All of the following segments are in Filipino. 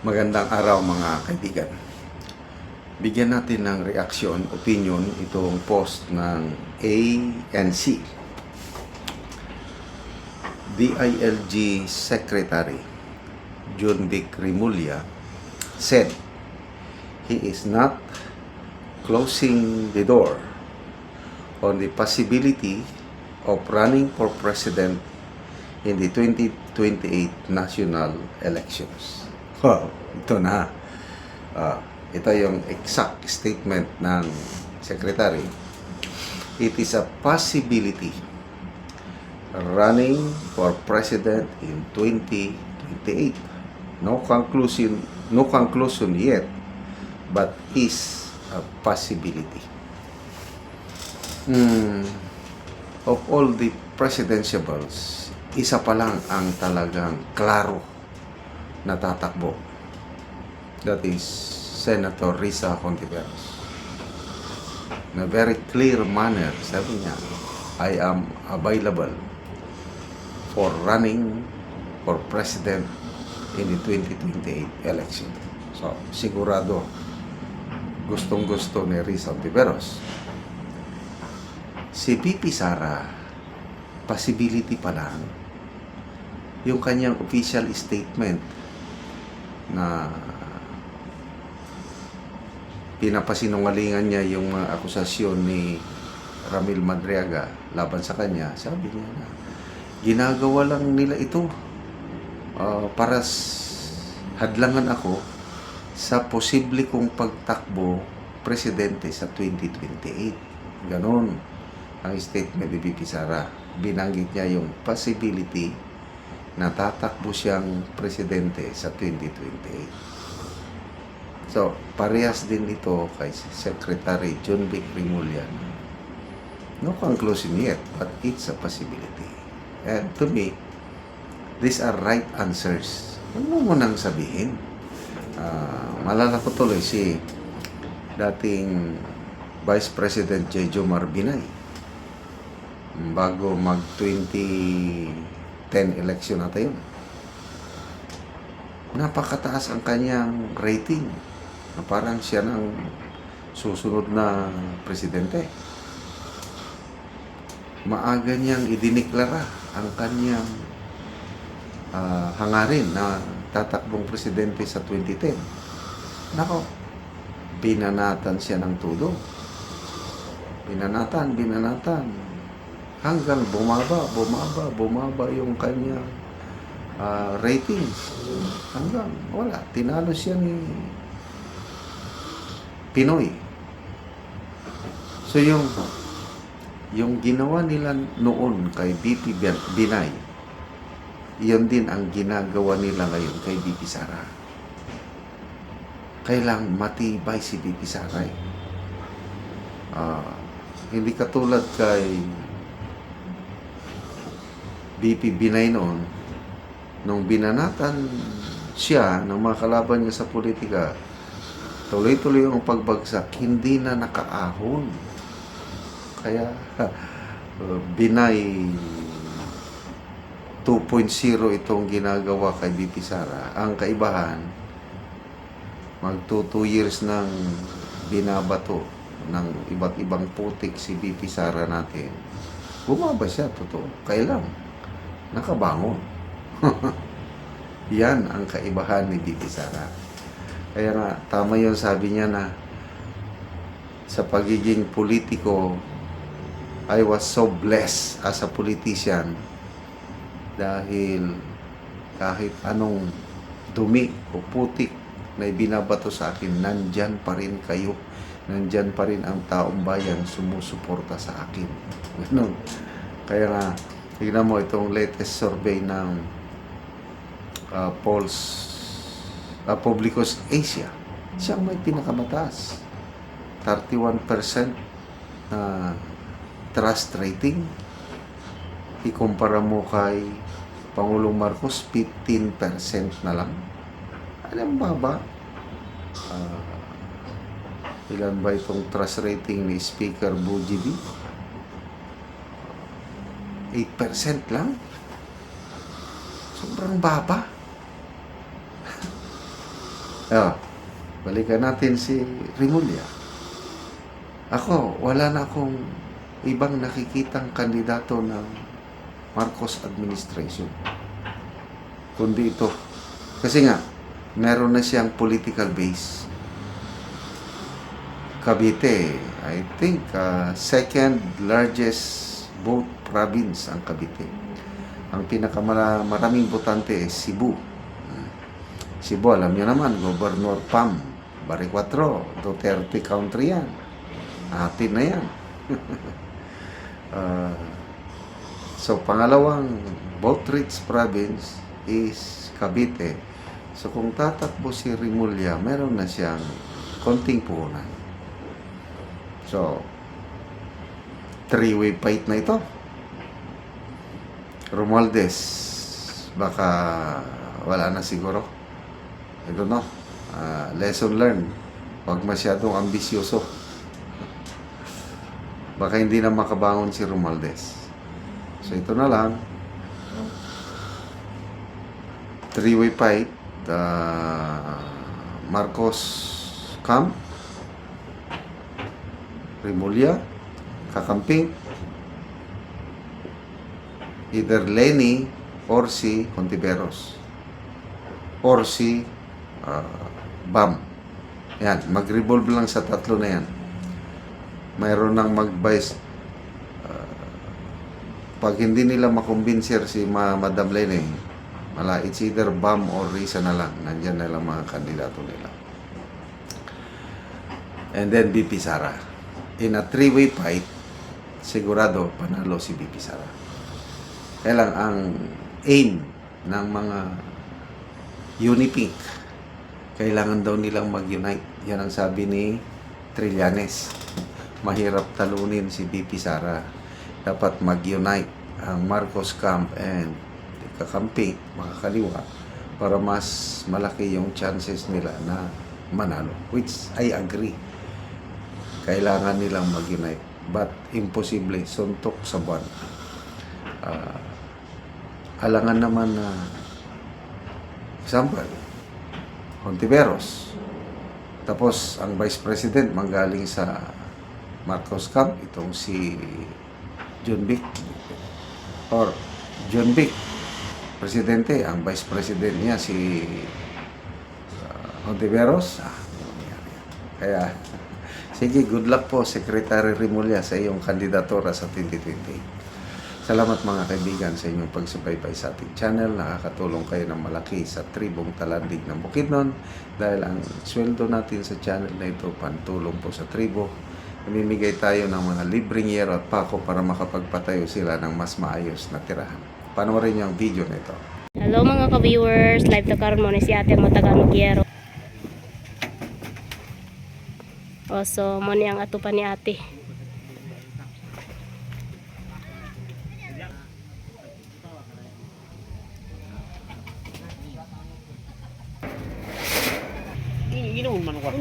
Magandang araw mga kaibigan. Bigyan natin ng reaksyon, opinion itong post ng ANC. DILG Secretary John Vic Rimulya said he is not closing the door on the possibility of running for president in the 2028 national elections. Wow, ito na. Ito yung exact statement ng Secretary. It is a possibility running for president in 2028. No conclusion yet, but is a possibility. Of all the presidentiables, isa pa lang ang talagang klaro na tatakbo. That is Senator Risa Hontiveros. In a very clear manner, sabi niya, I am available for running for president in the 2028 election. So, sigurado, gustong-gusto ni Risa Hontiveros. Si VP Sara, possibility pa lang, yung kanyang official statement na pinapasinungalingan niya yung mga akusasyon ni Ramil Madriaga laban sa kanya, sabi niya na ginagawa lang nila ito para hadlangan ako sa posible kong pagtakbo presidente sa 2028. Ganon ang statement ni VP Sara. Binanggit niya yung possibility na tatakbo siyang presidente sa 2028. So, parehas din ito kay Secretary John Vic Rimulya. No conclusion yet, but it's a possibility. And to me, these are right answers. Huwag mo nang sabihin. Malala ko tuloy si dating Vice President Jejo Marbinay. Bago mag 2010 election natin yun. Napakataas ang kanyang rating. Na parang siya ng susunod na presidente. Maaga niyang idiniklara ang kanyang hangarin na tatakbong presidente sa 2010. Nako, binanatan siya ng todo. Binanatan. Hanggang bumaba yung kanyang ratings. Hanggang wala. Tinalo siya ni Pinoy. So yung ginawa nila noon kay VP Binay, iyon din ang ginagawa nila ngayon kay VP Sara. Kailang matibay si VP Sara. Hindi katulad kay VP Binay noon, nung binanatan siya ng mga kalaban niya sa politika, tuloy-tuloy ang pagbagsak, hindi na nakaahon. Kaya Binay 2.0 itong ginagawa kay VP Sara. Ang kaibahan, mag 2 years nang binabato ng iba't ibang putik si VP Sara natin. Bumaba siya, totoo. Kailan? Nakabangon. Yan ang kaibahan ni VP Sara. Kaya nga, tama yun sabi niya na sa pagiging politiko, I was so blessed as a politician dahil kahit anong dumi o putik na ibinabato sa akin, nandyan pa rin kayo. Nandyan pa rin ang taong bayan sumusuporta sa akin. Ganun. Kaya nga, tignan mo itong latest survey ng Publicus Asia. Siyang may pinakamataas. 31% na trust rating. Ikumpara mo kay Pangulong Marcos, 15% na lang. Alam ba? Ilan ba itong trust rating ni Speaker Bujibi? 8% lang. Sobrang baba. Balikan natin si Rimulya. Ako, wala na akong ibang nakikitang kandidato ng Marcos administration. Kundi ito. Kasi nga, meron na siyang political base. Cavite, I think, second largest vote province ang Cavite. Ang pinakamaraming botante is Cebu. Cebu, alam niyo naman, Governor Pam, Baricuatro, Duterte country yan. Atin na yan. So, pangalawang vote-rich province is Cavite. So, kung tatakbo si Rimulya, meron na siyang konting puhunan. So, three-way fight na ito. Romualdez, baka wala na siguro. I don't know. Lesson learned. Huwag masyadong ambisyoso. Baka hindi na makabangon si Romualdez. So, ito na lang. Three-way fight. Marcos Camp, Rimulya, kakamping, either Lenny or si Hontiveros or si Bam. Yan, mag-revolve lang sa tatlo na yan. Mayroon nang mag-vice. Pag hindi nila makumbinser si Madam Lenny, it's either Bam or Risa na lang. Nandyan na lang mga kandidato nila. And then BP Sara. In a three-way fight, sigurado panalo si BP Sara. Kaya lang ang aim ng mga Unipink, kailangan daw nilang mag-unite. Yan ang sabi ni Trillanes. Mahirap talunin si BP Sara. Dapat mag-unite ang Marcos Camp and kakamping, makakaliwa, para mas malaki yung chances nila na manalo. Which I agree. Kailangan nilang mag-unite. But imposible, suntok sa buwan. Alangan naman na example, Hontiveros. Tapos, ang Vice President manggaling sa Marcos Camp, itong si John Vic. Or John Vic, Presidente, ang Vice President niya si Hontiveros. Kaya, sige, good luck po, Secretary Rimulya, sa iyong kandidatura sa 2020. Salamat mga kaibigan sa inyong pagsubaybay sa ating channel. Nakakatulong kayo ng malaki sa tribong Talandig ng Bukidnon dahil ang sweldo natin sa channel na ito pantulong po sa tribo. Namimigay tayo ng mga libreng yero at pako para makapagpatayo sila ng mas maayos na tirahan. Panoorin niyo ang video na ito. Hello mga ka-viewers, live to karon mo ni si ate mo taga Noguero. So mo ni ang ato pa ni ate. Ginoon man ko.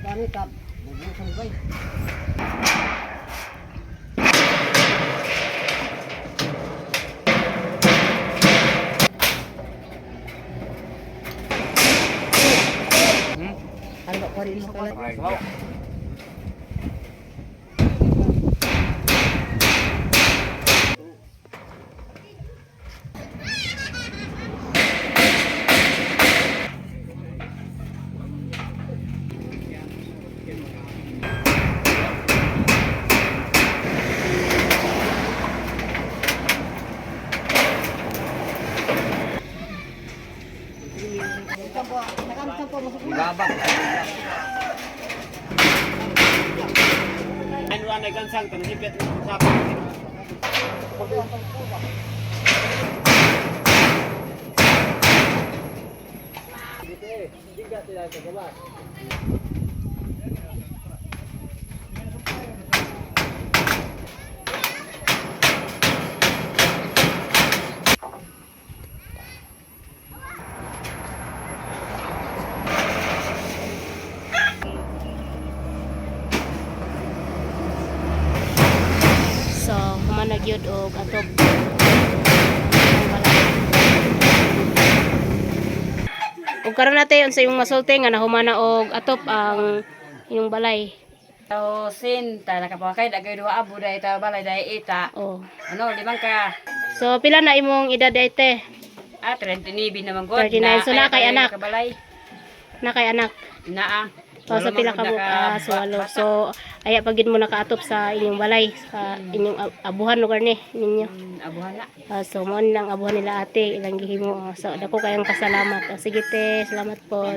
Dami tap. Bubusan bay. Ano ko rin mo kalat. Gabag. Ano anay kansang tanipet sa So, humanag yun o atop. Ug karon natin sa imong masulti nga nahumana og atop ang inyong balay. Tao sin, ta nakapakay, dagay duha abo dahil ta balay dahil ita. Oh. Ano, 5 ka. So pila na imong edad ite? 39 naman god. 39, so na kay anak. Kabalay. Na kay anak. Naa. O sa pila ka bukas, walo. So aya pagid mo nakaatop sa inyong balay, sa inyong abuhan lugar ni ninyo. Abuhan na. So mo lang abuhan nila ate ilang gihimo. So dako kayong pasalamat. Sige te, salamat po.